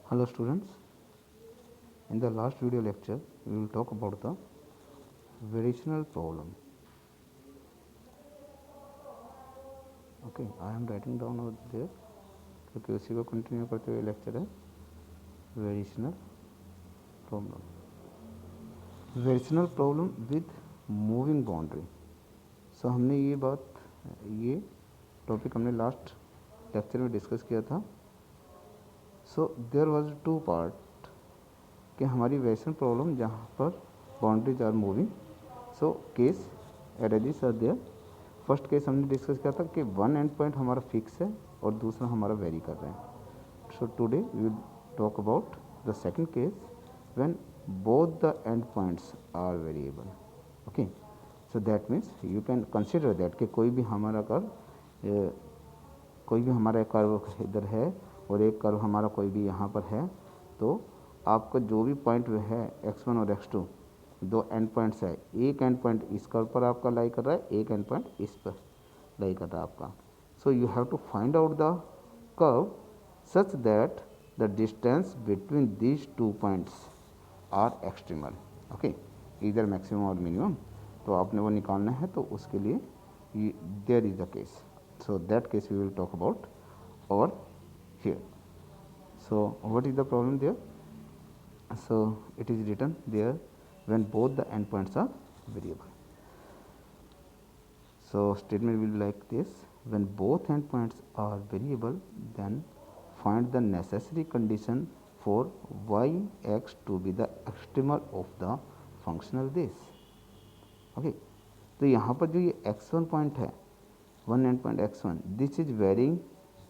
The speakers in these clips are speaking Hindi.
Hello students, in the last video lecture we will talk about the variational problem. Okay, I am writing down over there क्योंकि उसी को कंटिन्यू करते हुए लेक्चर है variational problem. Variational problem with moving boundary. So हमने ये टॉपिक हमने लास्ट लेक्चर में डिस्कस किया था. So there was two part कि हमारी वेरिएशनल प्रॉब्लम जहाँ पर boundaries are moving. So case arises are there. First case हमने डिस्कस किया था कि वन एंड पॉइंट हमारा फिक्स है और दूसरा हमारा वेरी कर रहे हैं. So today we will talk about the second case when both the end points are variable. Okay, so that means you can consider that कि कोई भी हमारा कर्व इधर है और एक कर्व हमारा कोई भी यहाँ पर है, तो आपका जो भी पॉइंट है x1 और x2 दो एंड पॉइंट्स है. एक एंड पॉइंट इस कर्व पर आपका लाई कर रहा है, एक एंड पॉइंट इस पर लाई कर रहा है आपका. So you have to find out the curve such that the distance between these two points are extremal. Okay, इधर मैक्सिमम और मिनिमम तो आपने वो निकालना है. तो उसके लिए there is the case. So that case we will talk about और here. So what is the problem there? So it is written there when both the endpoints are variable. So statement will be like this: when both endpoints are variable, then find the necessary condition for y(x) to be the extremal of the functional this. Okay, तो यहाँ पर जो ये x1 पॉइंट है, one end point x1, this is varying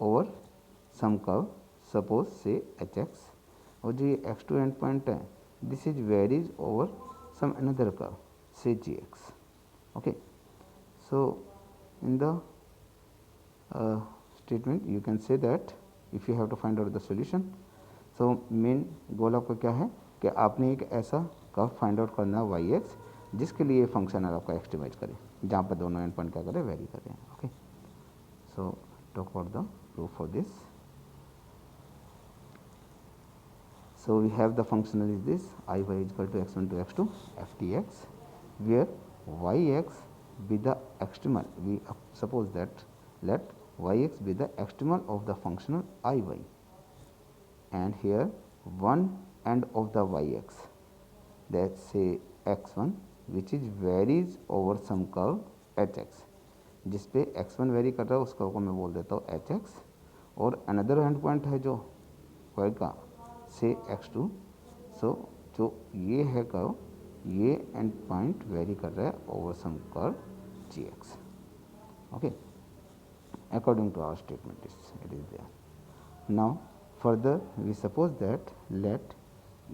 over some curve suppose say hx. और जो ये x2 एंड पॉइंट है, this is varies over some another curve say gx. Okay, so in the statement you can say that if you have to find out the solution. So main goal आपका क्या है कि आपने एक ऐसा कर्व फाइंड आउट करना है yx जिसके लिए फंक्शन आपका एक्सट्रीमाइज करे, जहाँ पर दोनों एंड पॉइंट क्या करें, वेरी करें. Okay, so talk about the proof for this. So we have the functional is this I y is equal to x1 to x2 f dx, where yx be the extremal. We suppose that let yx be the extremal of the functional iy, and here one end of the yx, let's say x1, which is varies over some curve hx. जिस पे x1 वेरी कर रहा है उस कर्व को मैं बोल देता हूँ hx, और अनदर एंड पॉइंट है जो y का से x2. सो जो ये है कर्व, ये एंड पॉइंट वेरी कर रहा है over some curve gx. Okay, according to our statement it is there. Now further we suppose that let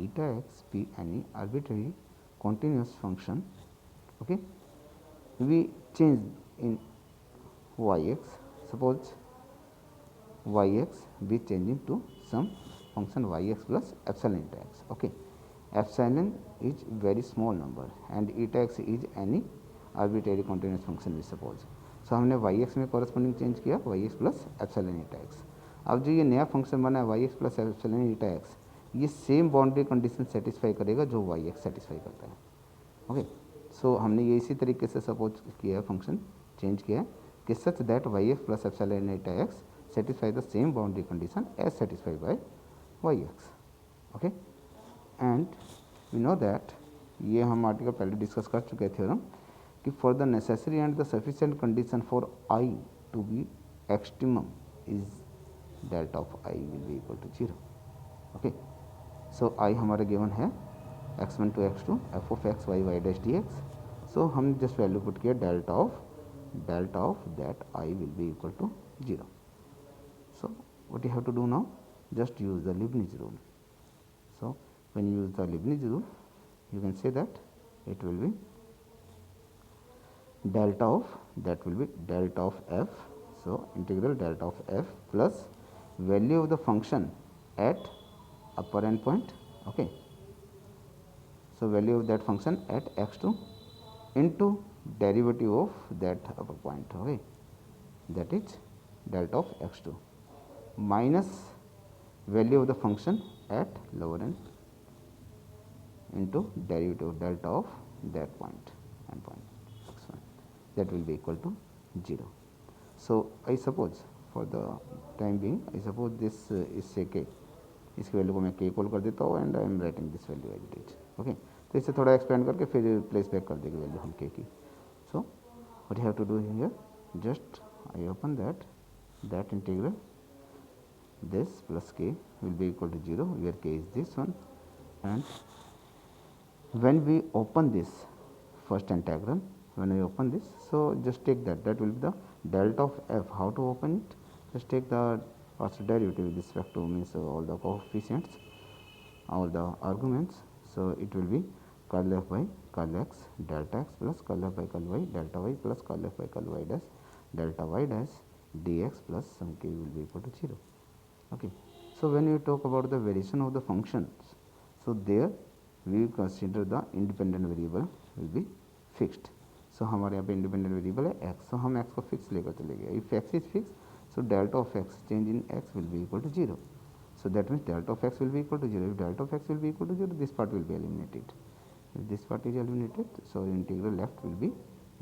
eta x be any arbitrary continuous function. Okay, we change in yx, suppose yx be changing to some function yx plus epsilon eta x. Okay, epsilon is very small number and eta x is any arbitrary continuous function we suppose. So हमने yx में corresponding चेंज किया yx plus epsilon eta x. अब जो ये नया फंक्शन बना है yx plus epsilon eta x, ये सेम बाउंड्री कंडीशन सेटिस्फाई करेगा जो yx सेटिस्फाई करता है. ओके, सो हमने ये इसी तरीके से सपोज किया है, फंक्शन चेंज किया है कि such that yx plus epsilon eta x satisfy the same boundary condition as satisfied by yx. Okay, and we know that ये हम आर्टिकल पहले डिस्कस कर चुके थे थ्योरम कि for the necessary and the sufficient condition for i to be extremum is delta of i will be equal to 0. Okay, so i हमारा गिवन है x1 to x2 f of x y y dash dx. So हमने जस्ट वैल्यू पुट किया delta of that i will be equal to 0. So what you have to do now, just use the Leibniz rule. So when you use the Leibniz rule, you can say that it will be delta of, that will be delta of f. So integral delta of f plus value of the function at upper end point. Okay, so value of that function at x2 into derivative of that upper point. Okay, that is delta of x2 minus value of the function at lower end into derivative of delta of that point and point x1, that will be equal to 0. So I suppose for the time being I suppose this is say k, इसकी वैल्यू को मैं k कॉल कर देता हूँ and I am writing this value as it is. Okay, तो इसे थोड़ा एक्सपेंड करके फिर प्लेस बैक कर देंगे वैल्यू हम k की. So what you have to do here, just I open that integral this plus k will be equal to 0 where k is this one, and when we open this first integral, when we open this, so just take that will be the delta of f. How to open it? Just take the partial derivative with respect to means all the coefficients, all the arguments. So it will be curl f by curl x delta x plus curl f by curl y delta y plus curl f by curl y dash delta y dash dx plus some k will be equal to 0. Okay. So when you talk about the variation of the functions, so there we consider the independent variable will be fixed. So हमारे यहाँ पे independent variable है x, so हम x को fix लेकर चलेंगे. If x is fixed, so delta of x change in x will be equal to 0. So that means delta of x will be equal to 0. If delta of x will be equal to 0, this part will be eliminated. If this part is eliminated, so integral left will be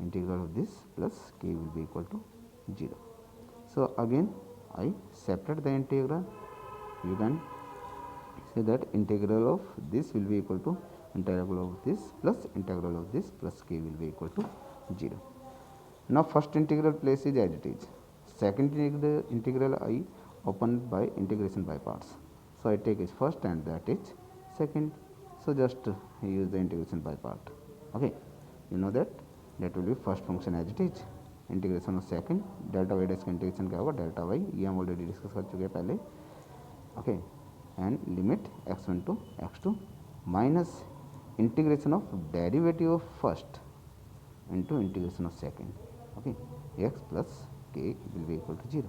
integral of this plus k will be equal to 0. So again I separate the integral. You can say that integral of this will be equal to integral of this plus integral of this plus k will be equal to 0. Now first integral place is as it is. Second integral I open by integration by parts. So I take it first and that is second. So just use the integration by part. Okay, you know that will be first function as it is. Integration of second delta y dash का इंटीग्रेशन क्या होगा, डेल्टा वाई, ये हम ऑलरेडी डिस्कस कर चुके हैं पहले. Okay, and limit x1 to x2 minus integration of derivative of first into integration of second. Okay, x plus k will be equal to 0.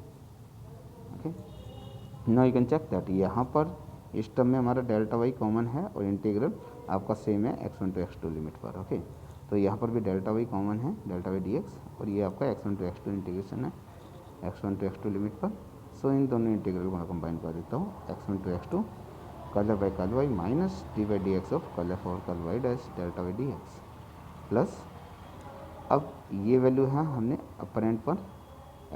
Okay, now you can check that यहाँ पर इस टर्म में हमारा डेल्टा वाई कॉमन है और इंटीग्रल आपका सेम है x1 टू x2 लिमिट पर. ओके, तो यहाँ पर भी डेल्टा वाई कॉमन है, डेल्टा वाई डी एक्स, और ये आपका x1 टू x2 इंटीग्रेशन है x1 टू x2 लिमिट पर. सो इन दोनों इंटीग्रल को मैं कंबाइन कर देता हूँ, x1 to x2 curl f by curl y minus d by d x of curl f और curl y dash delta y d x plus, अब ये वैल्यू है हमने अपर एंड पर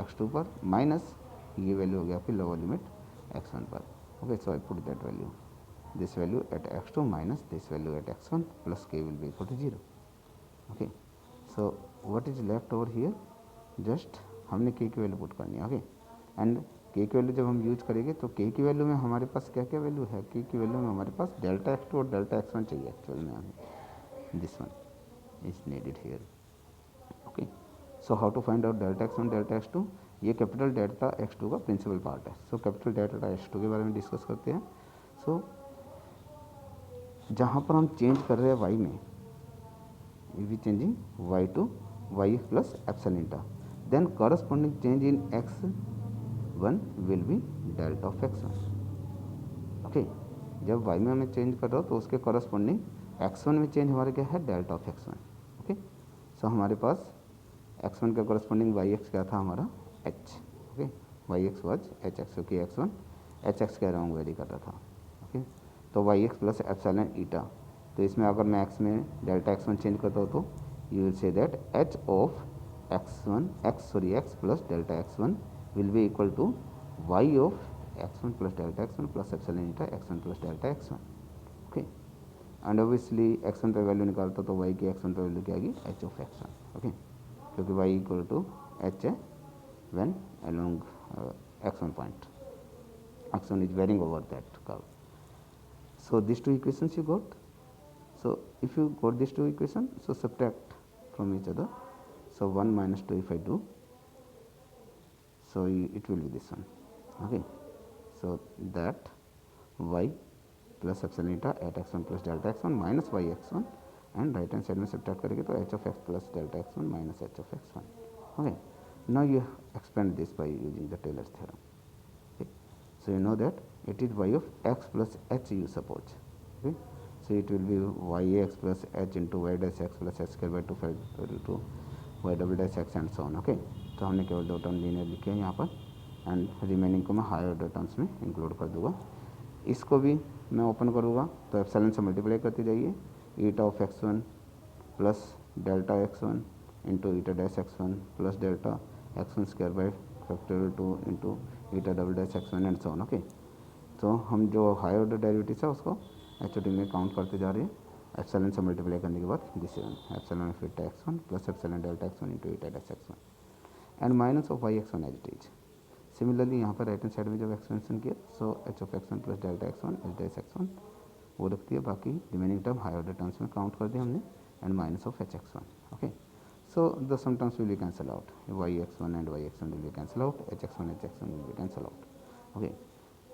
x2 पर माइनस ये वैल्यू हो गया आपकी लोअर लिमिट x1 पर. Okay, so I put that value, this value at x2 minus this value at x1 plus k will be equal to 0. Okay, so what is left over here, just हमने k की वैल्यू पुट करनी है. ओके, एंड k की वैल्यू जब हम यूज करेंगे तो k की वैल्यू में हमारे पास क्या क्या वैल्यू है, k की वैल्यू में हमारे पास डेल्टा x2 और डेल्टा x1 चाहिए एक्चुअल में हमें, this one is needed here. Okay, so how to find out delta x1 delta x2, ये कैपिटल डेल्टा x2 का प्रिंसिपल पार्ट है. सो कैपिटल डेल्टा x2 के बारे में डिस्कस करते हैं. सो जहाँ पर हम चेंज कर रहे हैं y में, if we changing y to y plus epsilon eta, then corresponding change in x1 will be delta of x1. Okay, जब y में हमें चेंज कर रहा हो तो उसके corresponding x1 में चेंज हमारे क्या है, डेल्टा ऑफ x1. ओके, सो हमारे पास x1 का corresponding yx क्या था हमारा h. Okay, yx was hx, क्योंकि x1 hx का रॉन्ग वेरी कर रहा था. ओके, तो yx प्लस एप्सिलॉन ईटा, तो इसमें अगर मैं x में डेल्टा x1 चेंज करता हूँ तो you will say that h of x plus delta x1 will be equal to y of x1 plus delta x1 plus epsilon eta x1 plus delta x1. Okay, and obviously x1 पे वैल्यू निकालता तो y की x1 पे वैल्यू क्या आएगी, h ऑफ x1. ओके, क्योंकि y इक्वल टू h है when along x1 point, x1 is varying over that curve. So these two equations you got. So if you got these two equations, so subtract from each other. So 1 minus 2 if I do, so it will be this one. Okay, so that y plus epsilon eta at x1 plus delta x1 minus y x1, and right hand side में subtract करेंगे तो h of x plus delta x1 minus h of x1. Okay, now you expand this by using the Taylor's theorem. Okay, so you know that it is y of x plus h, you suppose. Okay, so it will be yx plus h into y dash x plus h square by 2 factorial to y double dash x and so on. Okay, तो हमने केवल दो टर्म लीनियर लिखे हैं यहाँ पर, एंड रिमेनिंग को मैं हायर ऑर्डर टर्म्स में इंक्लूड कर दूँगा. इसको भी मैं ओपन करूँगा तो एप्सिलॉन से मल्टीप्लाई करते जाइए, eta of x1 plus delta x1 into eta dash x1 plus delta x1 square by factorial 2 into eta double dash x1 and so on. Okay, तो हम जो हायर ऑर्डर डेरिवेटिव है उसको एच में काउंट करते जा रहे हैं एप्सिलॉन से मल्टीप्लाई करने के बाद। This epsilon of eta x1 plus epsilon delta x1 into eta dash x1 and minus of y x1 as it is. Similarly यहाँ पर राइट हैंड साइड में जब एक्सपेंशन किया so h of x1 plus delta x1 h dash x1 वो रख दिया, बाकी remaining term higher order terms में काउंट कर दिया हमने एंड माइनस ऑफ hx1। ओके, so the sum terms will be cancelled out, yx1 and yx1 will be cancelled out, hx1 hx1 will be cancelled out. Okay,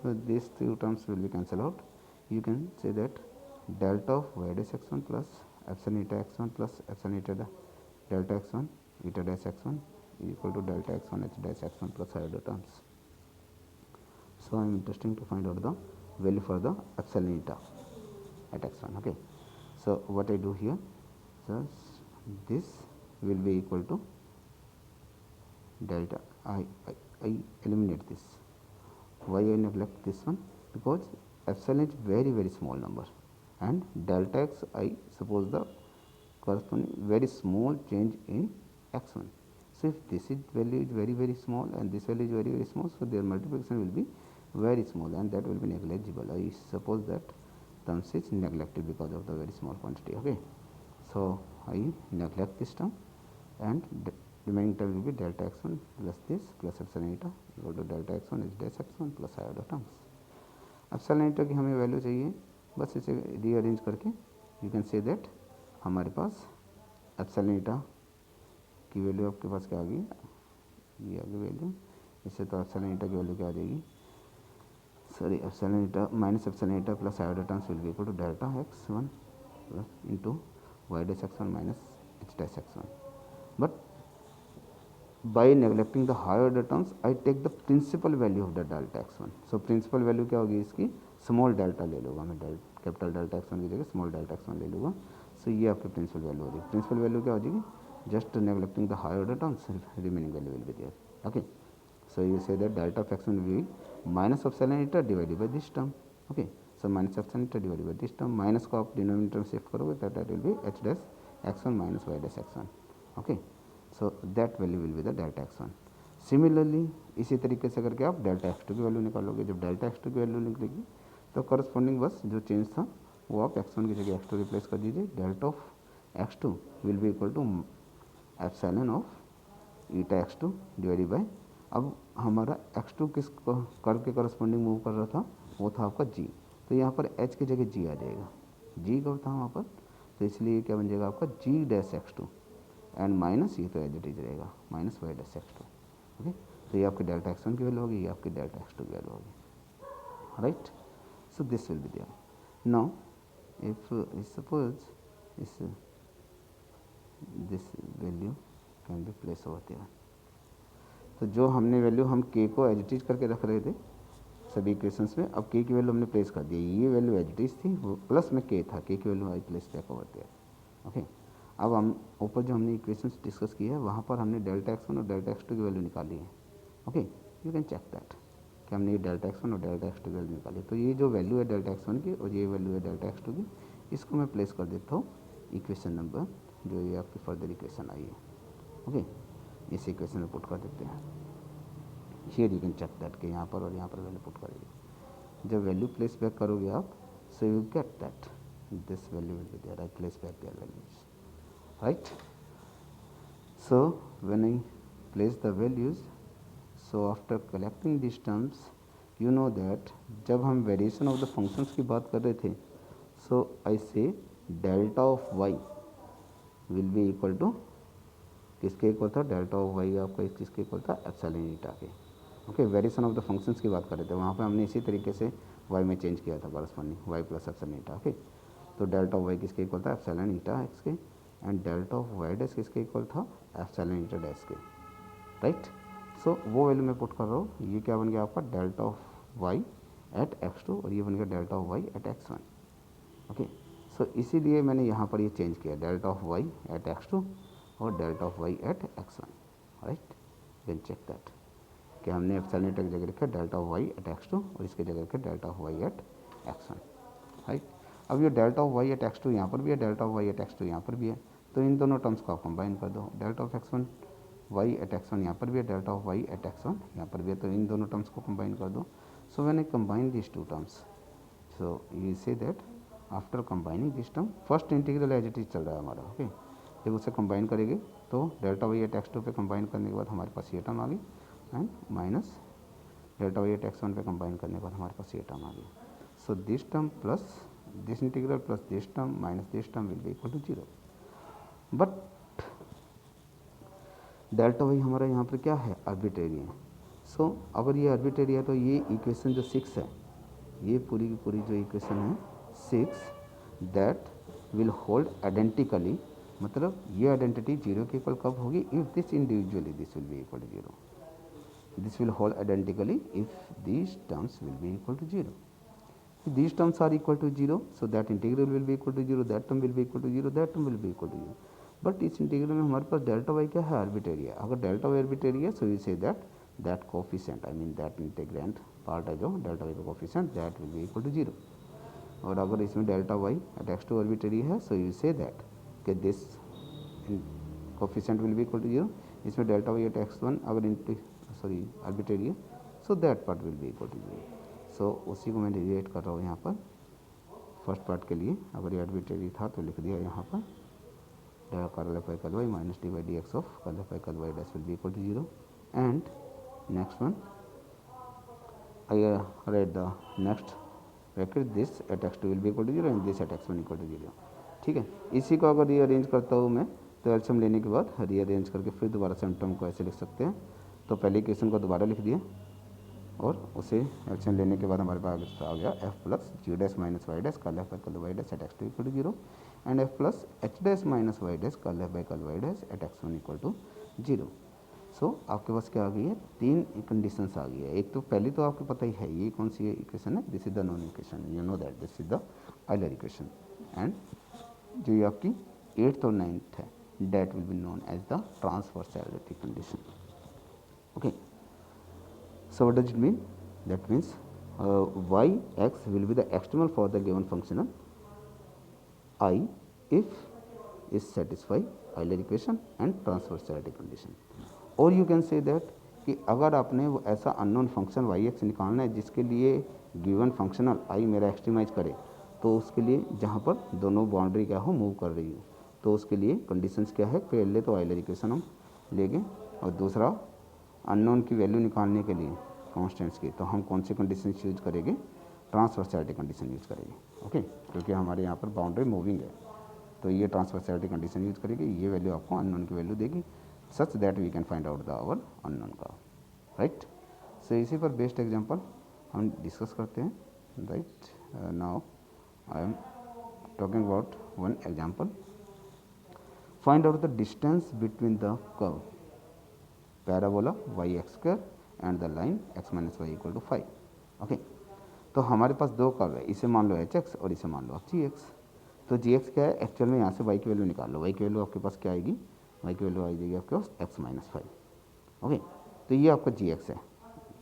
so these two terms will be cancelled out. You can say that delta of y dash x1 plus epsilon eta x1 plus epsilon eta delta x1 eta dash x1 is equal to delta x1 h dash x1 plus higher order terms. So I am interesting to find out the value for the epsilon eta at x1. Okay, so what I do here, so this will be equal to delta I eliminate this, why I neglect this one, because epsilon is very small number and delta x I suppose the corresponding very small change in x1. So if this is value is very small and this value is very small, so their multiplication will be very small and that will be negligible. I suppose that terms is neglected because of the very small quantity. Okay, so I neglect this term and remaining term will be delta x1 plus this plus epsilon eta equal to delta x1 is dash x1 plus higher order terms. epsilon eta की हमें वैल्यू चाहिए, बस इसे रीअरेंज करके यू कैन से दैट हमारे पास epsilon eta की वैल्यू आपके पास क्या आ गई, ये आ गई वैल्यू, इससे तो epsilon eta की वैल्यू क्या आ जाएगी, sorry epsilon eta minus epsilon eta plus higher order terms will be equal to delta x1 plus into y dash x1 minus h dash x1. But by neglecting the higher order terms I take the principal value of the delta x1. So principal value क्या होगी इसकी, स्मॉल डेल्टा ले लूँगा मैं, कैपिटल डेल्टा x1 की जगह स्मॉल डेल्टा x1 ले लूँगा. सो ये आपकी प्रिंसिपल वैल्यू हो जाएगी. प्रिंसिपल वैल्यू क्या हो जाएगी, just neglecting the higher order terms remaining value will be there. Okay, so you say that delta of x1 will be minus of epsilon eta divided by this term. Okay, so minus of epsilon eta divided by this term, minus को आप डिनोमिनेटर में शिफ्ट करोगे that will be h dash x1 minus y dash x1. Okay, so that value will be the delta x1. Similarly इसी तरीके से करके आप डेल्टा x2 की वैल्यू निकालोगे. जब डेल्टा x2 की वैल्यू निकलेगी तो करस्पॉन्डिंग बस जो चेंज था वो आप x1 की जगह x2 रिप्लेस कर दीजिए. Delta of x2 will be equal to epsilon of eta x2 divided by, अब हमारा x2 किस कर्व के करस्पॉन्डिंग मूव कर रहा था, वो था आपका g. तो यहाँ पर h की जगह g आ जाएगा. g कब था वहाँ पर, तो इसलिए क्या बन जाएगा आपका g dash x2 and minus ये तो एज इट इज रहेगा minus y dash x2. Okay, तो ये आपकी डेल्टा x1 की वैल्यू होगी, ये आपकी डेल्टा x2 की वैल्यू होगी. Right, so this will be there. Now if suppose this value can be placed over there, तो जो हमने वैल्यू हम k को एज इट इज करके रख रहे थे सभी इक्वेशंस में, अब k की वैल्यू हमने प्लेस कर दी. ये वैल्यू एज इट इज थी, वो प्लस में k था, k की value I place back over there. Okay, अब हम ऊपर जो हमने इक्वेशंस डिस्कस की है वहाँ पर हमने डेल्टा x1 और डेल्टा x2 की वैल्यू निकाली है. Okay, you can check that कि हमने ये डेल्टा x1 और डेल्टा x2 की वैल्यू निकाली. तो ये जो वैल्यू है डेल्टा x1 की और ये वैल्यू है डेल्टा x2 की, इसको मैं प्लेस कर देता हूँ इक्वेशन नंबर जो ये आपकी फर्दर इक्वेशन आई है. ओके, इस इक्वेशन में पुट कर देते हैं. Here you can check that कि यहाँ पर और यहाँ पर वैल्यू पुट करेगी. जब वैल्यू प्लेस बैक करोगे आप, so you get that this value will be there. I place back there values. Right, so when I place the values, so after collecting these terms you know that जब हम वेरिएशन ऑफ द फंक्शंस की बात कर रहे थे, so I say delta of y will be equal to किसके इक्वल था, डेल्टा ऑफ y आपका किसके इक्वल था, एप्सिलॉन ईटा के. Okay, variation of the functions की बात कर रहे थे, वहाँ पे हमने इसी तरीके से y में चेंज किया था करस्पॉन्डिंग y प्लस एप्सिलॉन ईटा. ओके, तो डेल्टा ऑफ y किसके इक्वल था, एप्सिलॉन ईटा एक्स के, and delta of y dash किसके इक्वल था, एप्सिलॉन ईटा डैश के. राइट, सो वो वैल्यू मैं पुट कर रहा हूँ. ये क्या बन गया आपका, delta of y at x2 और ये बन गया delta of y at x1. Okay, so इसीलिए मैंने यहाँ पर ये चेंज किया, delta of y at x2 और delta of y at x1. Right, then check that कि हमने एप्सिलॉन ईटा की जगह रखा delta of y at x2 और इसके जगह रखा delta of y at x1, right. अब ये delta of Y eight x2 यहाँ पर भी है, delta of Y eight x2 यहाँ पर भी है, तो इन दोनों टर्म्स को आप कंबाइन कर दो। Delta of x1 Y at x1 यहाँ पर भी है, delta of Y at x1 यहाँ पर भी है, तो इन दोनों टर्म्स को कंबाइन कर दो। So when I combine this two terms, so you say that after combining this term, first integral as it is चल रहा है हमारा, ओके। जब उसे कंबाइन करेंगे तो डेल्टा वाई एट x2 पे कंबाइन करने के बाद हमारे पास ये टर्म आ गई, and minus delta y at x1 पे कंबाइन करने के बाद हमारे पास ये टर्म आ गई। So this term plus this integral plus this term minus this term will be equal to 0। But delta y हमारा यहाँ पर क्या है, आर्बिट्रेरी है। सो अगर ये आर्बिट्रेरी है तो ये इक्वेशन जो 6 है, ये पूरी की पूरी जो इक्वेशन है 6, दैट विल होल्ड आइडेंटिकली, मतलब ये आइडेंटिटी 0 के इक्वल कब होगी, if this individually this will be equal to 0, this will hold identically if these terms will be equal to 0. If these terms are equal to 0, so that integral will be equal to 0, that term will be equal to 0, that term will be equal to 0. But इस इंटीग्रल में हमारे पास डेल्टा वाई क्या है, आर्बिट्रेरी है। अगर डेल्टा वाई आर्बिट्रेरी है, so you say that coefficient, I mean that integrand part है जो डेल्टा वाई का coefficient, that will be equal to 0। और अगर इसमें delta y eight x2 arbitrary है, सो यू से दैट कि this coefficient will be equal to 0। इसमें डेल्टा वाई एट x1 अगर सॉरी आर्बिट्रेरी है, so that part will be equal to 0। सो उसी को मैं डिवाइड कर रहा हूँ यहाँ पर फर्स्ट पार्ट के लिए। अगर ये आर्बिट्रेरी था तो लिख दिया यहाँ पर curl f by curl y minus d by d x of curl f by curl y dash will be equal to 0। And next one I write the next bracket this at x2 will be equal to 0 and this at x1 equal to 0। ठीक है, इसी को अगर रीअरेंज करता हूँ मैं, तो एलसीएम लेने के बाद रीअरेंज करके फिर दोबारा सेम टर्म को ऐसे लिख सकते हैं। तो पहले इक्वेशन को दोबारा लिख दिया और उसे एलसीएम लेने के बाद हमारे पास आ गया f plus g dash minus y dash curl f by curl y dash at x2 equal to 0 and f plus h dash minus y dash curl f by curl y dash at x1 equal to 0। So आपके पास क्या आ गई है, 3 कंडीशंस आ गई है। एक तो पहली तो आपको पता ही है, ये कौन सी इक्वेशन है, this is the non equation, you know that this is the Euler equation. And जो ये आपकी 8th और 9th है, that will be known as the transversality condition. Okay, so what does it mean? That means yx will be the extremal for the given functional I if is satisfy Euler equation and transversality condition. और you can say that कि अगर आपने वो ऐसा अननोन फंक्शन yx निकालना है जिसके लिए गिवन फंक्शनल I मेरा एक्सट्रीमाइज करे, तो उसके लिए जहाँ पर दोनों बाउंड्री क्या हो मूव कर रही हो, तो उसके लिए कंडीशंस क्या है, पहले तो आइलर इक्वेशन हम लेंगे और दूसरा अननोन की वैल्यू निकालने के लिए कांस्टेंट्स की, तो हम कौन सी कंडीशन यूज करेंगे, ट्रांसवर्सैलिटी कंडीशन यूज करेंगे। ओके, क्योंकि हमारे यहाँ पर बाउंड्री मूविंग है, तो ये ट्रांसवर्सैलिटी कंडीशन यूज करेंगे, ये वैल्यू आपको अननोन की वैल्यू देगी such that we can find out the our unknown का, राइट। सो इसी पर बेस्ट एग्जाम्पल हम डिस्कस करते हैं, right. Now I am talking about one example. Find out the distance between the curve parabola yx square and the line x minus y equal to 5. Okay, तो हमारे पास दो कर्व है, इसे मान लो hx और इसे मान लो आप gx। तो gx क्या है, एक्चुअल में यहाँ से y की वैल्यू निकाल लो, y की वैल्यू आपके पास क्या आएगी, y की वैल्यू आ जाएगी आपके पास x माइनस 5। ओके, तो ये आपका gx है,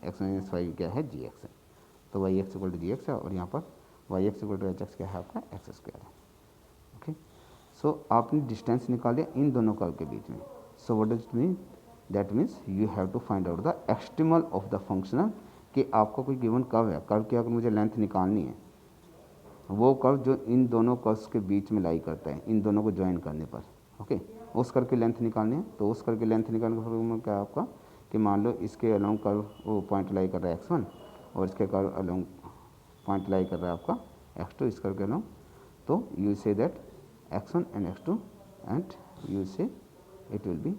x माइनस 5 क्या है, gx है, तो yx इक्वल टू gx है और यहाँ पर yx इक्वल टू hx क्या है आपका x स्क्वायर है। ओके, सो आपने डिस्टेंस निकाले इन दोनों कर्व के बीच में। So what does it mean, that means you have to find out the extremal of the functional, कि आपका कोई गिवन कर्व है, कर्व की अगर मुझे लेंथ निकालनी है, वो कर्व जो इन दोनों कर्व्स के बीच में लाई करता है, इन दोनों को ज्वाइन करने पर, ओके, उस कर्व की लेंथ निकालनी है। तो उस कर्व की लेंथ निकालने का फॉर्मूला क्या है आपका, कि मान लो इसके अलोंग कर्व वो पॉइंट लाई कर रहा है x1 और इसके कर्व अलोंग पॉइंट लाई कर रहा है आपका x2, इस कर्व के अलोंग, तो you say that x1 and x2 and you say it will be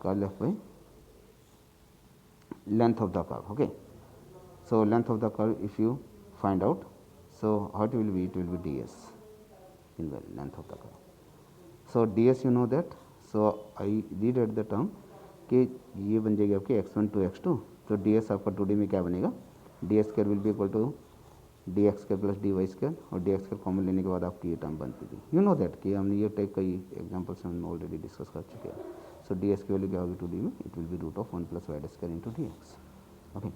curl f by length of the curve. Okay, so length of the curve if you find out, so how it will be, it will be ds in the length of the curve. So ds you know that, so I read at the term कि ये बन जाएगी आपकी x1 to x2, तो ds आपका 2d में क्या बनेगा, ds square will be equal to d x square plus d y square, और डी एक्स स्क्वायर कॉमन लेने के बाद आपकी ये टर्म बनती थी, यू नो दैट कि हमने ये टाइप कई एग्जांपल्स हम ऑलरेडी डिस्कस कर चुके हैं। सो डी एक्स की वैल्यू क्या होगी 2d में, it will be root of 1 plus y square into d x. Okay,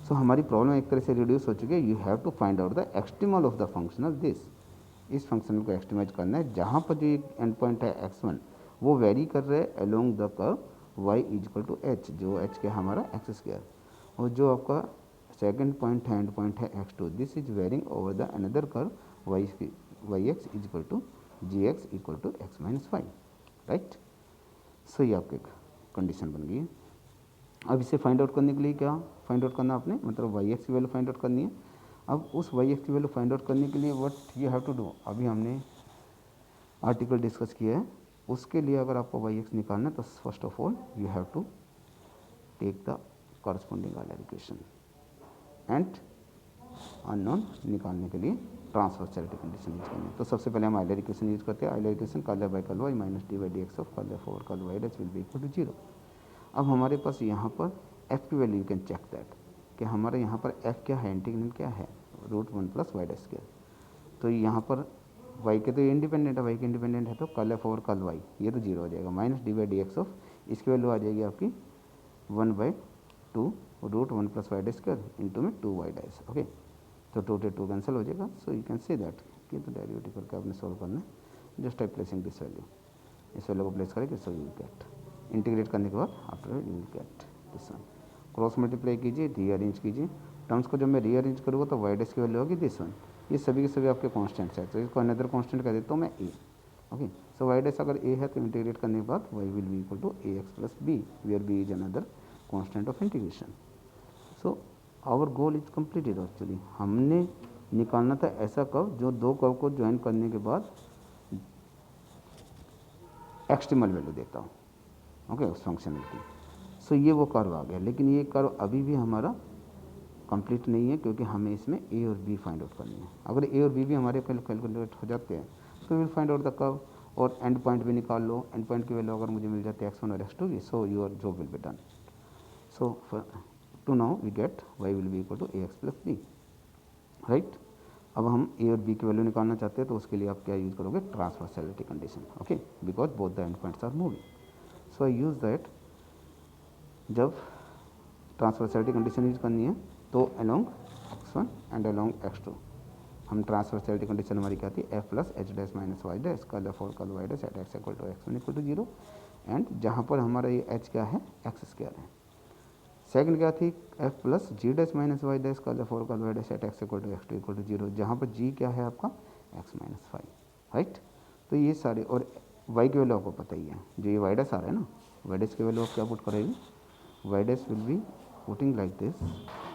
so हमारी प्रॉब्लम एक तरह से रिड्यूस हो चुकी है. You have to find out the extremal of the function of this. इस फंक्शन को एक्सट्रीमाइज करना है जहाँ पर जो एंड पॉइंट है x1 वो वेरी कर रहे हैं along the curve y equal to h, जो h क्या हमारा एक्स स्क्वायर, और जो आपका सेकेंड पॉइंट है एंड पॉइंट है x2, this is varying over the another curve y x equal to g x equal to x minus y. Right. So ये आपकी कंडीशन बन गई है. अब इसे फाइंड आउट करने के लिए क्या फाइंड आउट करना आपने, मतलब वाई एक्स की वैल्यू फाइंड आउट करनी है. अब उस वाई एक्स की वैल्यू फाइंड आउट करने के लिए what you have to do, अभी हमने आर्टिकल डिस्कस किया है, उसके लिए अगर आपको वाई एक्स निकालना है तो first of all you have to take the corresponding Euler equation and unknown निकालने के लिए ट्रांसवर्सैलिटी कंडीशन यूज करनी है. तो सबसे पहले हम आइलर इक्वेशन यूज करते हैं. Euler equation curl by curl y minus d by d x of curl over curl y dash will be equal to zero. अब हमारे पास यहाँ पर f की value you can check that कि हमारे यहाँ पर f क्या है, इंटीग्रल क्या है, root one plus y dash square. तो यहाँ पर y के तो ये इंडिपेंडेंट है, y के इंडिपेंडेंट है तो curl f over curl y ये तो जीरो हो जाएगा. Minus d by d x of इसकी वैल्यू आ जाएगी आपकी 1/2 root one plus y dash square into में 2 वाई डैश. ओके, तो 2 से 2 कैंसिल हो जाएगा. So you can say that कि तो डेरिवेटिव करके आपने सॉल्व करना है. Just I placing this value, इस वैल्यू को प्लेस करेंगे. सो यू गेट इंटीग्रेट करने के बाद after you will get this one. Cross multiply कीजिए, रीअरेंज कीजिए. टर्म्स को जब मैं रीअरेंज करूँगा तो वाई डैश की वैल्यू होगी दिस वन. ये सभी के सभी आपके कांस्टेंट्स है, तो इसको अनदर कांस्टेंट कर देता हूँ मैं a. Okay, so y dash अगर ए है तो इंटीग्रेट करने के बाद y will be equal to a x plus b, where b is another constant of integration. So our goal is completed. Actually हमने निकालना था ऐसा कर्व जो दो कर्व को ज्वाइन करने के बाद एक्सट्रीमल वैल्यू देता हूँ. ओके, उस फंक्शनल की. सो ये वो कर्व आ गया, लेकिन ये कर्व अभी भी हमारा कंप्लीट नहीं है क्योंकि हमें इसमें ए और बी फाइंड आउट करनी है. अगर ए और बी भी हमारे कैलकुलेट हो जाते हैं तो will find out the curve और एंड पॉइंट भी निकाल लो. एंड पॉइंट की वैल्यू अगर मुझे मिल जाती है x1 और x2 की, so your job will be done. So to now we get y will be equal to a x plus b. Right. अब हम ए और बी की वैल्यू निकालना चाहते हैं तो उसके लिए आप क्या यूज़ करोगे, transversality condition. Okay, because both the end points are moving. So I use that. जब ट्रांसवर्सैलिटी कंडीशन यूज करनी है तो along x1 and along x2 हम ट्रांसवर्सैलिटी कंडीशन हमारी क्या थी, f plus h dash minus y dash curl f और curl y dash at x equal to x1 equal to zero. And जहाँ पर हमारा ये h क्या है, एक्स स्क्वायर है. सेकंड क्या थी, f plus g dash minus y dash curl f और curl y dash at x equal to x2 equal to zero, जहाँ पर g क्या है आपका x माइनस वाई. राइट. तो ये सारे, और y की वैल्यू आपको पता ही है, जो ये वाई डैश आ रहा है ना, वाई डैश की वैल्यू आप क्या पुट करेंगे, y dash will be putting like this.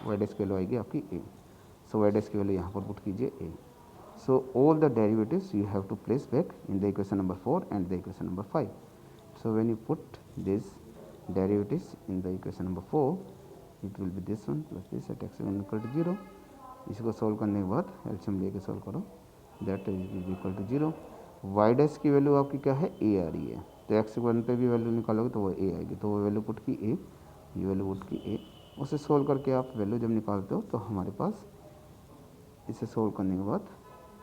Y dash की वैल्यू आएगी आपकी a. सो वाई डैश की वैल्यू यहाँ पर पुट कीजिए a. So all the derivatives you have to place back in the equation number 4 and the equation number 5. So when you put this derivatives in the equation number 4 it will be this one plus this at x one equal to zero. इसको सॉल्व करने के बाद एलसीएम लेके सॉल्व करो, that is equal to zero. Y dash की वैल्यू आपकी क्या है, a आ रही है, तो एक्स वन पे भी वैल्यू निकालोगे तो वो a आएगी, तो वो वैल्यू पुट की a, ये वैल्यू पुट की a. उसे सोल्व करके आप वैल्यू जब निकालते हो तो हमारे पास इसे सोल्व करने के बाद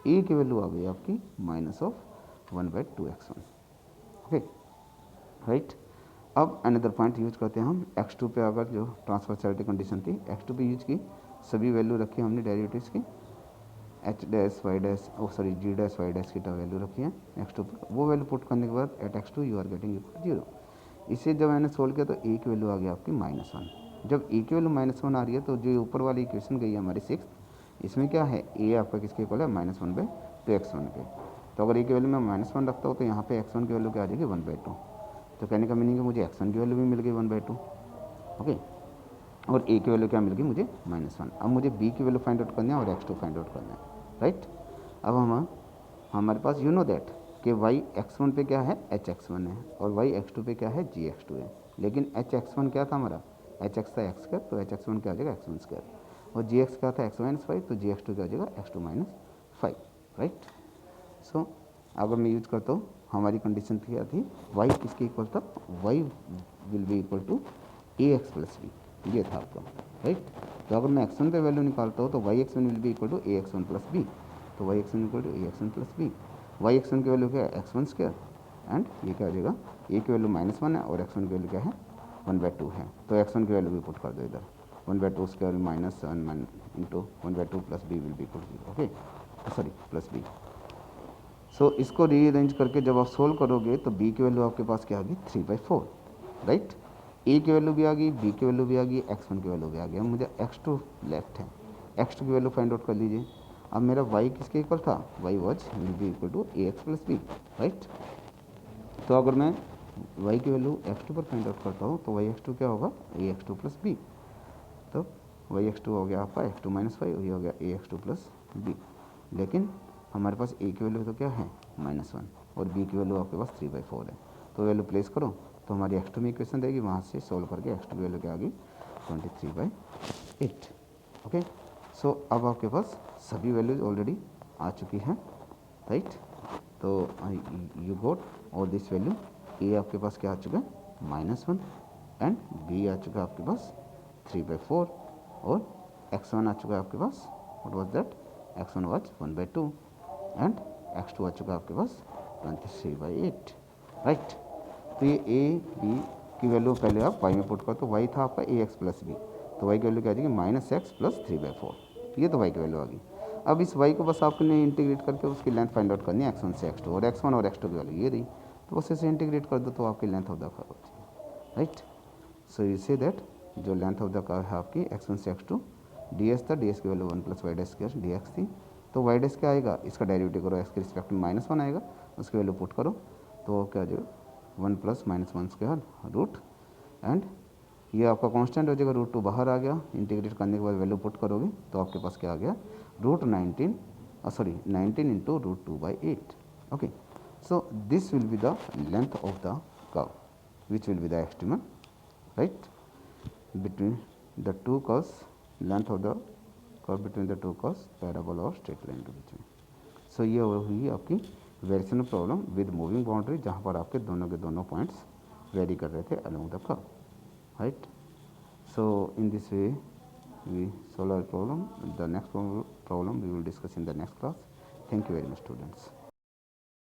a की वैल्यू आ गई आपकी minus of 1/2x1. Okay. Right. अब अनदर पॉइंट यूज करते हैं हम x2 पे. अगर जो ट्रांसवर्सैलिटी कंडीशन थी x2 पे यूज की, सभी वैल्यू रखी हमने डेरिवेटिव्स की, h dash y dash sorry g dash y dash की वैल्यू रखी है x2 पे. वो वैल्यू पुट करने के बाद at x2 you are getting equal zero. इसे जब मैंने सोल्व किया तो a की वैल्यू आ गई आपकी -1. जब a की वैल्यू -1 आ रही है तो जो ऊपर वाली इक्वेशन गई है हमारी 6, इसमें क्या है, a आपका किसके इक्वल है, -1/2x1 के. तो अगर a की वैल्यू मैं -1 रखता हूँ तो यहाँ पे x1 की वैल्यू क्या आ जाएगी 1/2. तो कहने का मीनिंग है मुझे x1 की वैल्यू भी मिल गई 1/2. ओके. और a की वैल्यू क्या मिल गई मुझे -1. अब मुझे b की वैल्यू फाइंड आउट करना है और x2 फाइंड आउट करना है. राइट. अब हमारे पास यू नो दैट कि y x1 पे क्या है, h x1 है, और y x2 पे क्या है, g x2 है. लेकिन h x1 क्या था हमारा, h x था x स्क्वायर, तो h x1 क्या आ जाएगा x1 स्क्वायर, और g x क्या था x माइनस 5, तो g x2 क्या आ जाएगा x2 माइनस 5. राइट. सो अगर मैं यूज करता हूँ, हमारी कंडीशन क्या थी, y किसके इक्वल था, y will be equal to a x plus b, ये था आपका. राइट. तो अगर मैं x1 पे वैल्यू निकालता हूँ तो y x1 will be equal to a x one plus b. तो y x1 equal to a x one plus b. Y x1 की वैल्यू क्या है, x1 स्क्वायर, एंड ये क्या हो जाएगा, a की वैल्यू -1 है और x1 की वैल्यू क्या है 1/2 है. तो x1 की वैल्यू भी पुट कर दो इधर. 1/2 square minus 7 into 1/2 plus b will be equal to 0. Okay, sorry plus b. सो इसको रीअरेंज करके जब आप सोल्व करोगे तो b की वैल्यू आपके पास क्या आ गई 3/4, राइट. a की वैल्यू भी आ गई, b की वैल्यू भी आ गई, x1 की वैल्यू भी आ गई. अब मुझे x2 लेफ्ट है, x2 की वैल्यू फाइंड आउट कर लीजिए. अब मेरा y किसके इक्वल था, y was will be equal to ax plus b, right. तो अगर मैं y की वैल्यू x2 पर फाइंड आउट करता हूँ तो yx2 क्या होगा, ax2 प्लस b. तो yx2 हो गया आपका x2 माइनस वाई, ये हो गया ax2 प्लस b. लेकिन हमारे पास a की वैल्यू तो क्या है -1 और b की वैल्यू आपके पास 3/4 है. तो वैल्यू प्लेस करो तो हमारी x2 में इक्वेशन रहेगी, वहाँ से सॉल्व करके x2 की वैल्यू क्या आ गई 23/8. ओके, सो अब आपके पास सभी वैल्यूज ऑलरेडी आ चुकी हैं, राइट. तो यू गोट और दिस वैल्यू a आपके पास क्या आ चुका है -1 एंड b आ चुका है आपके पास 3/4 और x1 आ चुका है आपके पास, what was that, x1 was 1/2 and x2 आ चुका है आपके पास 23/8, राइट. तो ये a b की वैल्यू पहले आप y में पुट करो, तो y था आपका ax प्लस b, तो y की वैल्यू क्या आ जाएगी -x प्लस 3/4. ये तो y की वैल्यू आ गई. अब इस y को बस आपने इंटीग्रेट करके उसकी लेंथ फाइंड आउट करनी है x1 से x2, और x1 और x2 की वैल्यू ये रही, तो बस इसे इंटीग्रेट कर दो तो आपकी लेंथ ऑफ द कर्व हो जाएगी, right. So you say that जो लेंथ ऑफ द कर्व है आपकी x1 से x2 ds था, ds की value 1 plus y dash square dx थी. तो वाई डैश क्या आएगा, इसका डेरिवेटिव करो, x के रिस्पेक्ट में -1 आएगा, उसकी वैल्यू पुट करो तो क्या आ जाएगा 1 प्लस -1 स्क्वायर रूट, एंड ये आपका कांस्टेंट हो जाएगा, √2 बाहर आ गया. इंटीग्रेट करने के बाद वैल्यू पुट करोगे तो आपके पास क्या आ गया √19 into √2/8. Okay, so this will be the length of the curve which will be the extremal, right, between the two curves, length of the curve between the two curves, parabola और straight line के बीच में. सो ये हुई आपकी variation problem with moving boundary, जहाँ पर आपके दोनों के दोनों पॉइंट्स वेरी कर रहे थे along the curve, right. So in this way we solve our problem. The next problem we will discuss in the next class. Thank you very much, students.